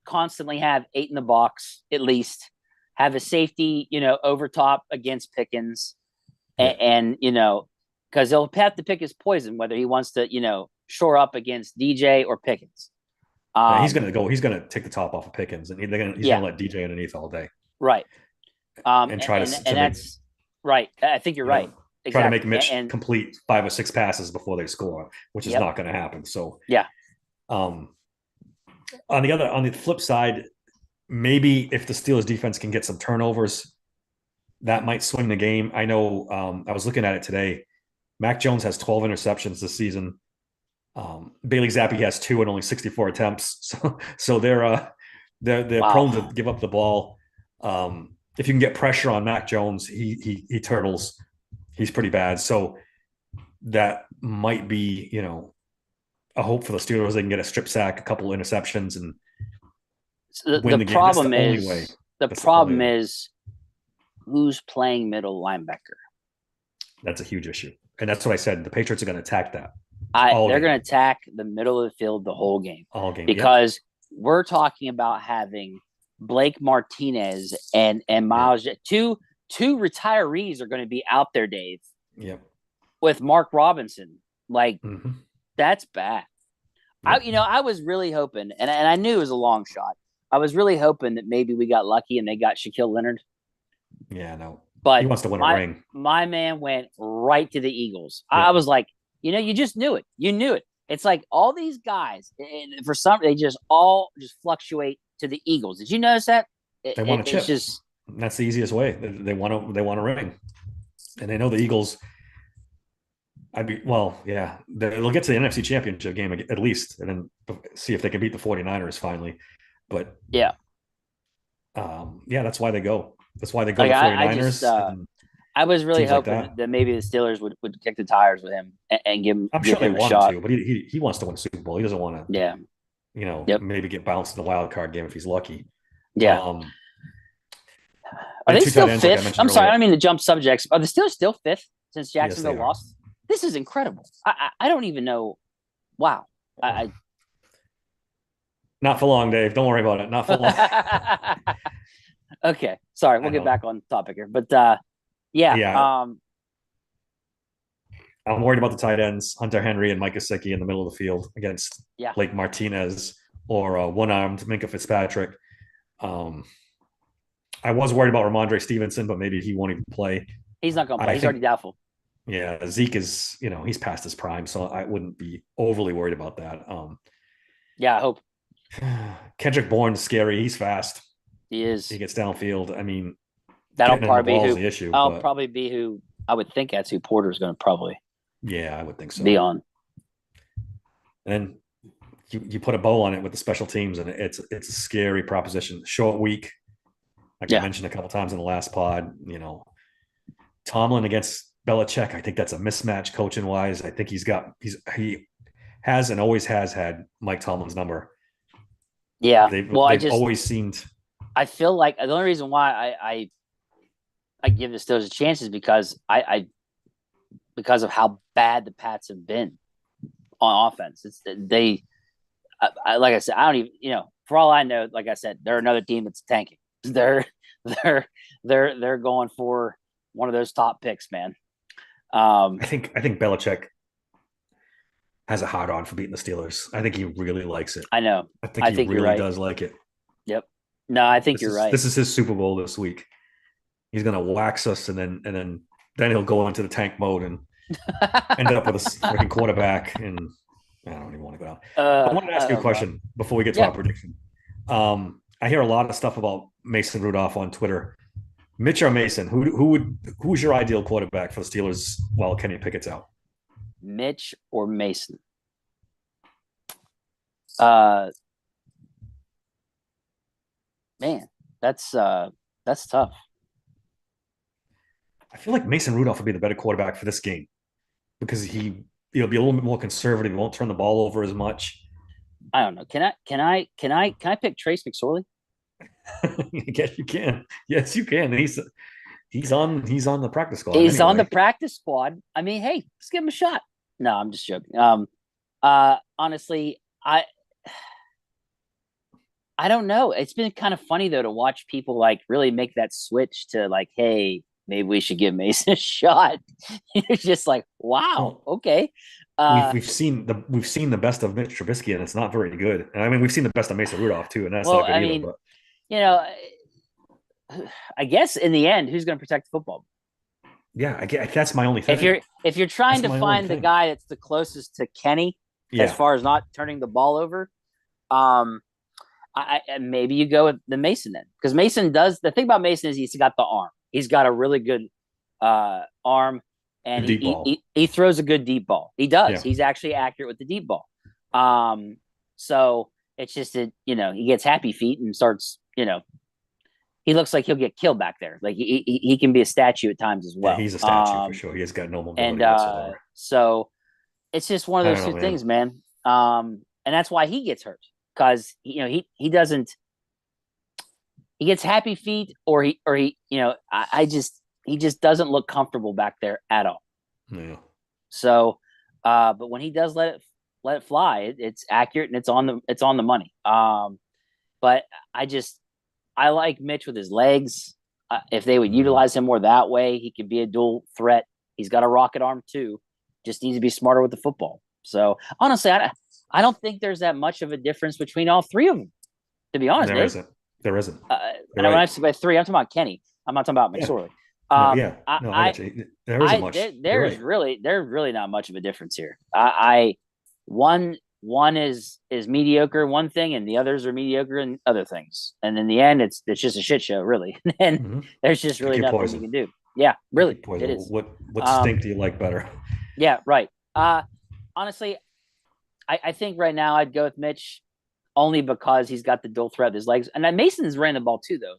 constantly have 8 in the box at least, have a safety over top against Pickens, yeah. and because he'll have to pick his poison whether he wants to shore up against DJ or Pickens. He's going to go. He's going to take the top off of Pickens, and he's going to let DJ underneath all day, right? and try and to that's right. I think you're right. Exactly. Try to make Mitch and complete 5 or 6 passes before they score, which is not going to happen. So yeah. On the flip side, maybe if the Steelers defense can get some turnovers, that might swing the game. I know. I was looking at it today. Mac Jones has 12 interceptions this season. Bailey Zappi has 2 and only 64 attempts. So they're prone to give up the ball. If you can get pressure on Mac Jones, he turtles. He's pretty bad. So that might be, a hope for the Steelers. They can get a strip sack, a couple interceptions, and win the game. Problem That's the is, only way. the problem is who's playing middle linebacker. That's a huge issue. And that's what I said. The Patriots are going to attack that. They're going to attack the middle of the field the whole game. All game. Because we're talking about having Blake Martinez and Miles. Two retirees are going to be out there, Dave. Yep. With Mark Robinson. Like, mm-hmm. That's bad. Yep. I was really hoping, and I knew it was a long shot. I was really hoping that maybe we got lucky and they got Shaquille Leonard. Yeah, no. But he wants to win a ring. My man went right to the Eagles. Yeah. I was like, you just knew it. You knew it. It's like all these guys, and for some, they just all fluctuate to the Eagles. Did you notice that? They want a chip. That's the easiest way. They want a ring, and they know the Eagles. They'll get to the NFC Championship game at least, and then see if they can beat the 49ers finally. But that's why they go. That's why they go to the 49ers. I was really hoping that maybe the Steelers would kick the tires with him and give him. I'm sure they want to, but he wants to win a Super Bowl. He doesn't want to. Yeah. Maybe get bounced in the wild card game if he's lucky. Yeah. Are they still 5th? I'm sorry, I don't mean to jump subjects. Are the Steelers still 5th since Jacksonville lost? This is incredible. I don't even know. Wow. Not for long, Dave. Don't worry about it. Not for long. Okay. Sorry. We'll get back on topic here. But I'm worried about the tight ends, Hunter Henry and Mike Gesicki in the middle of the field against Blake Martinez or one-armed Minkah Fitzpatrick. I was worried about Ramondre Stevenson, but maybe he won't even play. He's not going to play. He's already doubtful. Yeah, Zeke is, he's past his prime, so I wouldn't be overly worried about that. I hope. Kendrick Bourne's scary. He's fast. He is. He gets downfield. I mean, that'll probably be the issue. Probably be who I would think that's who Porter's going to probably. Yeah, I would think so. Be on. And you put a bow on it with the special teams, and it's a scary proposition. Short week, like I mentioned a couple times in the last pod. Tomlin against Belichick. I think that's a mismatch coaching wise. I think he has and always has had Mike Tomlin's number. Yeah. They've always seemed. I feel like the only reason why I give the Steelers a chance is because because of how bad the Pats have been on offense. Like I said, I don't even for all I know, like I said, they're another team that's tanking. They're going for one of those top picks, man. I think Belichick has a hard on for beating the Steelers. I think he really likes it. I know. I think he really does like it. Yep. No, I think you're right. This is his Super Bowl this week. He's gonna wax us, and then he'll go into the tank mode and end up with a freaking quarterback. And I don't even want to go down. I wanted to ask you a question before we get to our prediction. I hear a lot of stuff about Mason Rudolph on Twitter. Mitch or Mason? Who's your ideal quarterback for the Steelers while Kenny Pickett's out? Mitch or Mason? Man, that's tough. I feel like Mason Rudolph would be the better quarterback for this game because he He'll be a little bit more conservative. He won't turn the ball over as much. I don't know. Can I pick Trace McSorley? I guess you can. Yes, you can. He's on the practice squad He's on the anyway. practice squad. I mean, hey, let's give him a shot. No, I'm just joking. Honestly, I don't know. It's been kind of funny though to watch people like really make that switch to like, hey, maybe we should give Mason a shot. You're just like, wow, Well, okay. we've Uh, we've seen the best of Mitch Trubisky, and it's not very good. And I mean, we've seen the best of Mason Rudolph too, and that's well, not good I either. mean, But you know, I guess in the end, who's going to protect the football? yeah, that's my only If thing. you're trying That's to my only find the thing. guy that's the closest to Kenny as Yeah, far as not turning the ball over, um, maybe you go with the Mason then, because Mason does the thing about Mason is he's got the arm. He's got a really good arm, the and deep ball. he throws a good deep ball. He does. Yeah, He's actually accurate with the deep ball. So it's just that he gets happy feet and starts he looks like he'll get killed back there. Like he can be a statue at times as yeah, well. he's a statue for sure. He has got no And mobility whatsoever. so it's just one of I those don't know, two man. things, man. And that's why he gets hurt because he doesn't he gets happy feet or he I just he just doesn't look comfortable back there at all. Yeah, So, but when he does let it fly, it's accurate and it's on the money. But I like Mitch with his legs. If they would mm, utilize him more that way, he could be a dual threat. He's got a rocket arm too. Just needs to be smarter with the football. So honestly, I don't think there's that much of a difference between all three of them. To be honest, there Dave. isn't. There isn't. You're And when I right. say by three, I'm talking about Kenny. I'm not talking about Yeah. McSorley. No. Um, Yeah. I, No. I I, got you. There isn't much. You're right. there's really not much of a difference here. One is mediocre one thing, and the others are mediocre in other things. And in the end, it's just a shit show, really. And Hmm. there's just Pick really your nothing you poison. can do. Yeah, Pick really, your poison. it is. What Um, stink do you like better? yeah, right. Honestly, I think right now I'd go with Mitch only because he's got the dual threat of his legs, and then Mason's ran the ball too, though.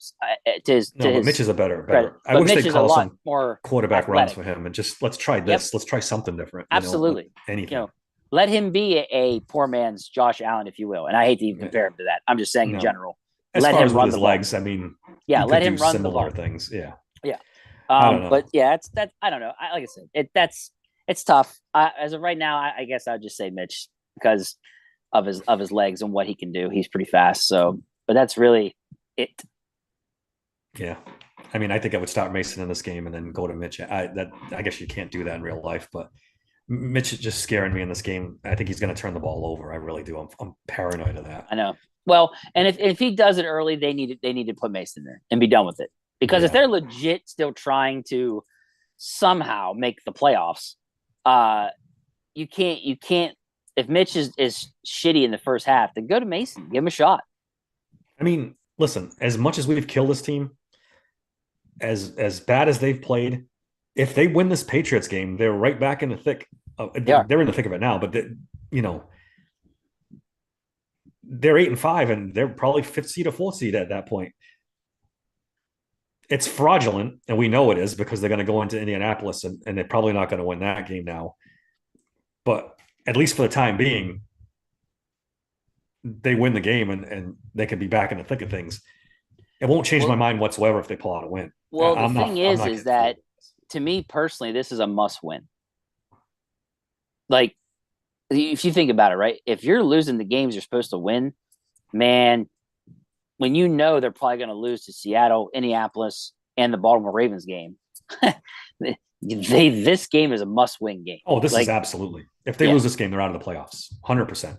To No, but Mitch his is a better, credit, better. I but wish Mitch they'd is a call lot some more quarterback runs athletic. for him and just let's try Yep, this. Let's try something different. Like absolutely. anything. Let him be a poor man's Josh Allen, if you will. And I hate to even compare him to that. I'm just saying in No, general. as Let far him as with run his the ball. legs, I mean, Yeah, he let could do him run the similar ball. things. Yeah. Yeah. I don't But know. yeah, it's I don't know. Like I said, it's tough. As of right now, I guess I'd just say Mitch because of his legs and what he can do. He's pretty fast. So, but that's really it. Yeah. I mean, I think I would start Mason in this game and then go to Mitch. I guess you can't do that in real life, but Mitch is just scaring me in this game. I think he's going to turn the ball over. I really do. I'm paranoid of that. I know. Well, and if he does it early, they need to put Mason there and be done with it. Because if Yeah. they're legit still trying to somehow make the playoffs, uh, you can't if Mitch is shitty in the first half, then go to Mason, give him a shot. I mean, listen, as much as we've killed this team, as bad as they've played, if they win this Patriots game, they're right back in the thick. Yeah, They're in the thick of it now, but you know they're 8-5, and they're probably fifth seed or fourth seed at that point. It's fraudulent, and we know it is because they're going to go into Indianapolis, and they're probably not going to win that game now. But at least for the time being, they win the game, and they can be back in the thick of things. It won't change my well, mind whatsoever if they pull out a win. the thing I'm not is getting fooled. that to me personally, this is a must win. Like if you think about it, right? If you're losing the games you're supposed to win, man, when you know they're probably going to lose to Seattle, Indianapolis, and the Baltimore Ravens game, this game is a must-win game. Oh, this is Like, absolutely. If they yeah. lose this game, they're out of the playoffs. 100%.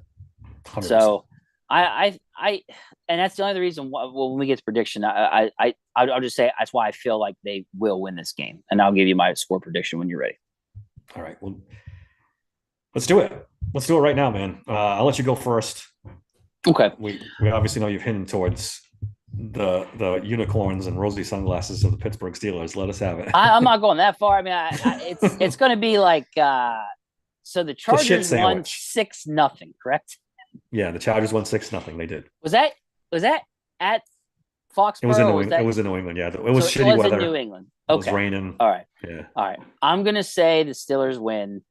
100%. So, and that's the only reason why, well, when we get to prediction, I'll just say that's why I feel like they will win this game, and I'll give you my score prediction when you're ready. All right. Well, let's do it. Let's do it right now, man. I'll let you go first. Okay. We obviously know you've hinted towards the unicorns and rosy sunglasses of the Pittsburgh Steelers. Let us have it. I'm not going that far. I mean, it's going to be like so the Chargers won 6-0, correct? Yeah, the Chargers won 6-0. They did. Was that at Foxborough? It was in New England. It was in New England. Yeah, it was so shitty it was weather. in New England. It Okay. was raining. All right. Yeah. All right. I'm gonna say the Steelers win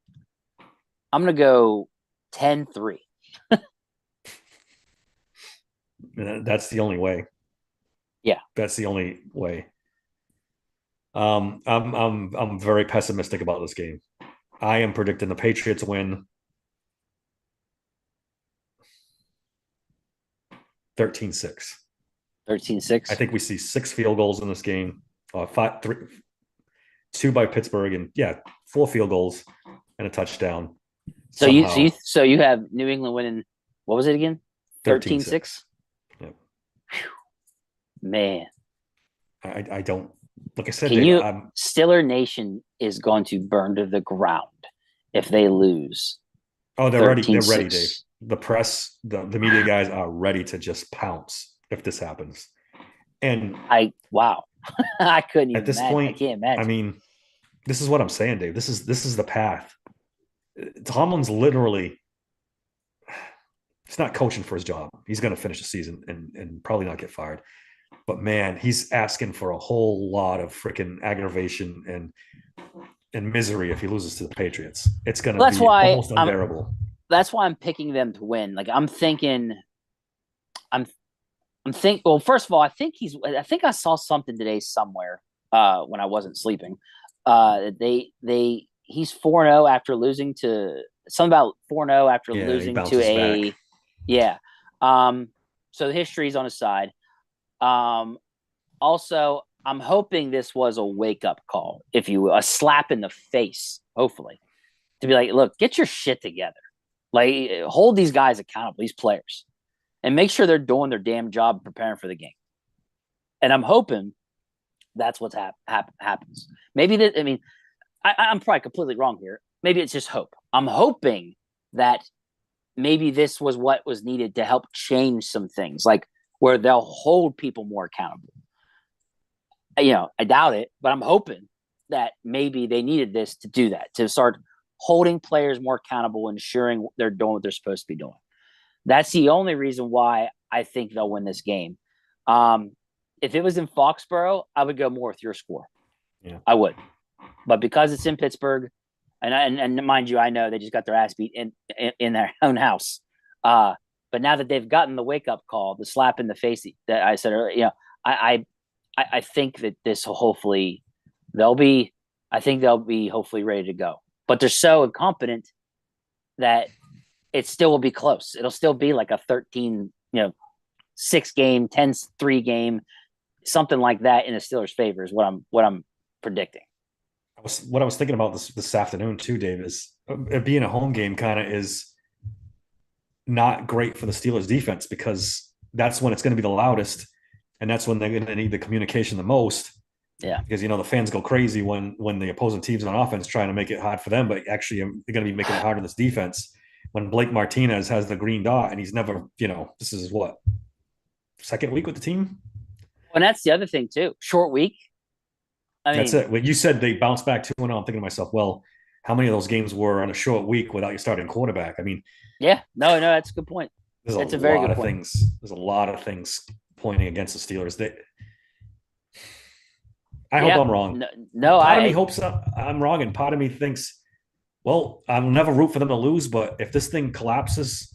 I'm gonna go 10-3. That's the only way. Yeah. That's the only way. I'm very pessimistic about this game. I am predicting the Patriots win 13-6. 13-6. I think we see 6 field goals in this game. Five, three, 2 by Pittsburgh, and yeah, 4 field goals and a touchdown somehow. So you have New England winning. What was it again? 13-6. 13-6. Yep. Man, I don't, like I said, can Dave. you? Stiller Nation is going to burn to the ground if they lose Oh, they're ready. They're ready, Dave. 13-6. The press, the media guys are ready to just pounce if this happens. And Wow. I couldn't at even this imagine. I point, can't I imagine. mean, this is what I'm saying, Dave. This is the path. Tomlin's literally, he's not coaching for his job. He's going to finish the season and probably not get fired. But man, he's asking for a whole lot of freaking aggravation and misery if he loses to the Patriots. It's going to be almost unbearable. That's why I'm picking them to win. Like I'm thinking, I'm well, first of all, I think I saw something today somewhere when I wasn't sleeping. He's 4-0 after losing to something about 4-0 after losing to a back. Yeah. So the history's on his side. Also, I'm hoping this was a wake up call, if you will, a slap in the face, hopefully, to be like, look, get your shit together. Like, hold these guys accountable, these players, and make sure they're doing their damn job preparing for the game. And I'm hoping that's what happens. Maybe that, I mean, I'm probably completely wrong here. Maybe it's just hope. I'm hoping that maybe this was what was needed to help change some things, like where they'll hold people more accountable. I doubt it, but I'm hoping that maybe they needed this to do that, to start holding players more accountable, ensuring they're doing what they're supposed to be doing. That's the only reason why I think they'll win this game. If it was in Foxborough, I would go more with your score. Yeah, I would. But because it's in Pittsburgh, and mind you, I know they just got their ass beat in their own house. But now that they've gotten the wake up call, the slap in the face that I said earlier, I think that this will hopefully they'll be hopefully ready to go. But they're so incompetent that it still will be close. It'll still be like a 6 game, 10-3 game, something like that in the Steelers' favor is what I'm predicting. What I was thinking about this afternoon too, Dave, is it being a home game kind of is not great for the Steelers defense, because that's when it's going to be the loudest, and that's when they're going to need the communication the most. Yeah, because the fans go crazy when the opposing teams on offense trying to make it hard for them, but actually they're going to be making it hard on this defense. When Blake Martinez has the green dot and he's never, this is what, second week with the team. And that's the other thing too. Short week. I mean, that's it. When you said they bounced back 2-0, I'm thinking to myself, well, how many of those games were on a short week without your starting quarterback? I mean, yeah, no, that's a good point. There's a very good point. There's a lot of things pointing against the Steelers. I hope I'm wrong. No, part of me hopes I'm wrong, and part of me thinks, well, I'll never root for them to lose, but if this thing collapses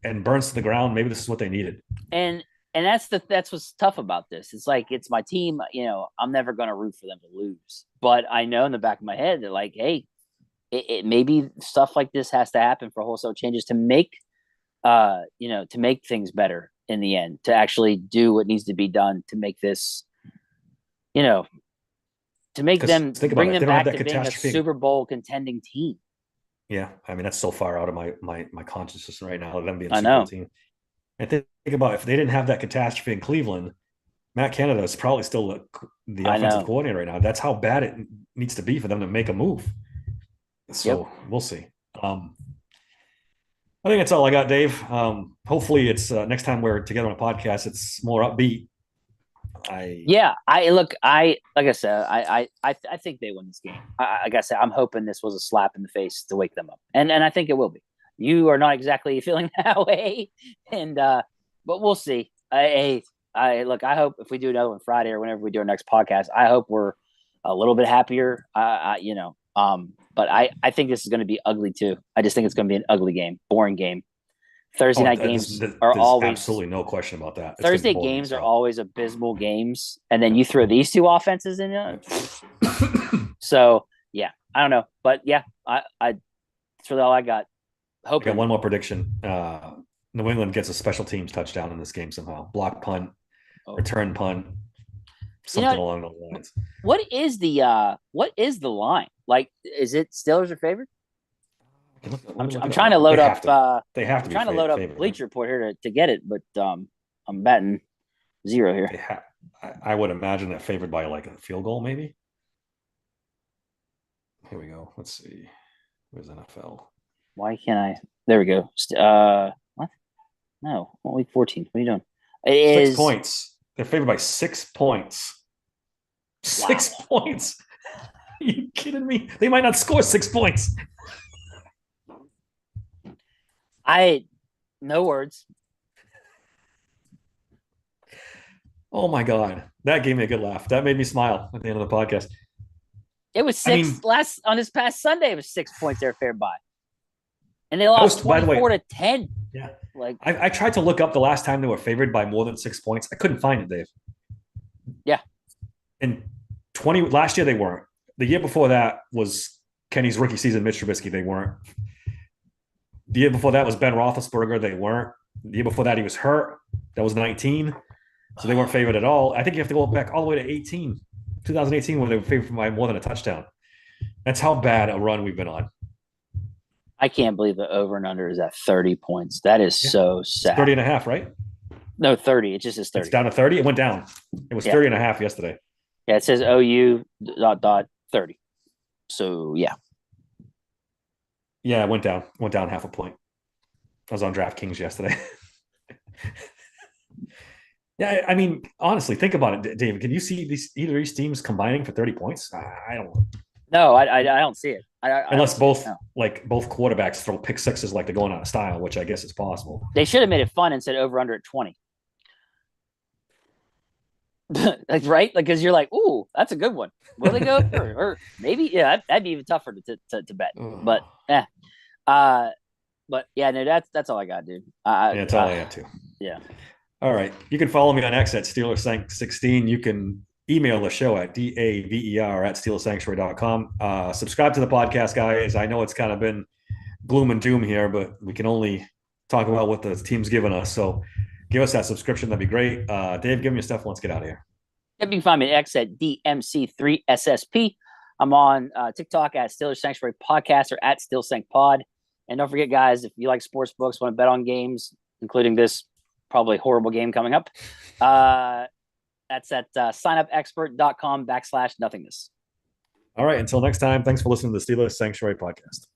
and burns to the ground, maybe this is what they needed. And that's what's tough about this. It's like, it's my team. I'm never going to root for them to lose, but I know in the back of my head that, like, hey, it maybe stuff like this has to happen for wholesale changes to make, to make things better in the end, to actually do what needs to be done to make this, to make them bring them back to being a Super Bowl contending team. Yeah, I mean, that's so far out of my consciousness right now, them being a Super Bowl team. And think about, if they didn't have that catastrophe in Cleveland, Matt Canada is probably still the offensive coordinator right now. That's how bad it needs to be for them to make a move. So We'll see. I think that's all I got, Dave. Hopefully it's next time we're together on a podcast, it's more upbeat. Like I said, I think they win this game. Like I said, I'm hoping this was a slap in the face to wake them up, and I think it will be. You are not exactly feeling that way, but we'll see. I hope if we do another one Friday or whenever we do our next podcast, I hope we're a little bit happier. But I think this is going to be ugly too. I just think it's going to be an ugly game, boring game. Thursday night games are there's always absolutely no question about that. Thursday games are always abysmal games, and then you throw these two offenses in it. So yeah, I don't know, but yeah, I that's really all I got. I got one more prediction. New England gets a special teams touchdown in this game somehow. Block punt, return punt, something along those lines. What is the line? Like, is it Steelers are favored? I'm trying to load up. They have to. I'm trying to load up Bleacher Report here to get it, but I'm batting zero here. I would imagine that favored by like a field goal, maybe. Here we go. Let's see. Where's NFL? Why can't I? There we go. What? No, week 14. What are you doing? It 6 points. They're favored by 6 points. 6 points. Are you kidding me? They might not score 6 points. No words. Oh my God. That gave me a good laugh. That made me smile at the end of the podcast. It was 6 on this past Sunday. It was 6 points they were favored by. And they lost 24-10. Yeah. Like I tried to look up the last time they were favored by more than 6 points. I couldn't find it, Dave. Yeah. And last year they weren't. The year before that was Kenny's rookie season, Mitch Trubisky. They weren't. The year before that was Ben Roethlisberger. They weren't. The year before that he was hurt. That was 19. So they weren't favored at all. I think you have to go back all the way to 2018, when they were favored by more than a touchdown. That's how bad a run we've been on. I can't believe the over and under is at 30 points. That is so sad. It's 30 and a half, right? No, 30. It just is 30. It's down to 30? It went down. It was 30 and a half yesterday. Yeah, it says OU ... 30. So, yeah. Yeah, it went down. Went down half a point. I was on DraftKings yesterday. Yeah, I mean, honestly, think about it, David. Can you see either of these teams combining for 30 points? I don't. No, I don't see it. Unless both quarterbacks throw pick sixes like they're going out of style, which I guess is possible. They should have made it fun and said over under at 20. Like, right? Like, because you're like, ooh, that's a good one. Will they go or maybe? Yeah, that'd be even tougher to bet. But yeah, but yeah, no, that's all I got, dude. That's all I had too. Yeah. All right. You can follow me on X at SteelersSank16. You can email the show at daver@steelerssanctuary.com. Subscribe to the podcast, guys. I know it's kind of been gloom and doom here, but we can only talk about what the team's given us. So give us that subscription. That'd be great. Dave, give me your stuff. Let's get out of here. You can find me at X at DMC3SSP. I'm on TikTok at Steelers Sanctuary Podcast or at SteelSancPod. And don't forget, guys, if you like sports books, want to bet on games, including this probably horrible game coming up, that's at signupexpert.com/nothingness. All right. Until next time, thanks for listening to the Steelers Sanctuary Podcast.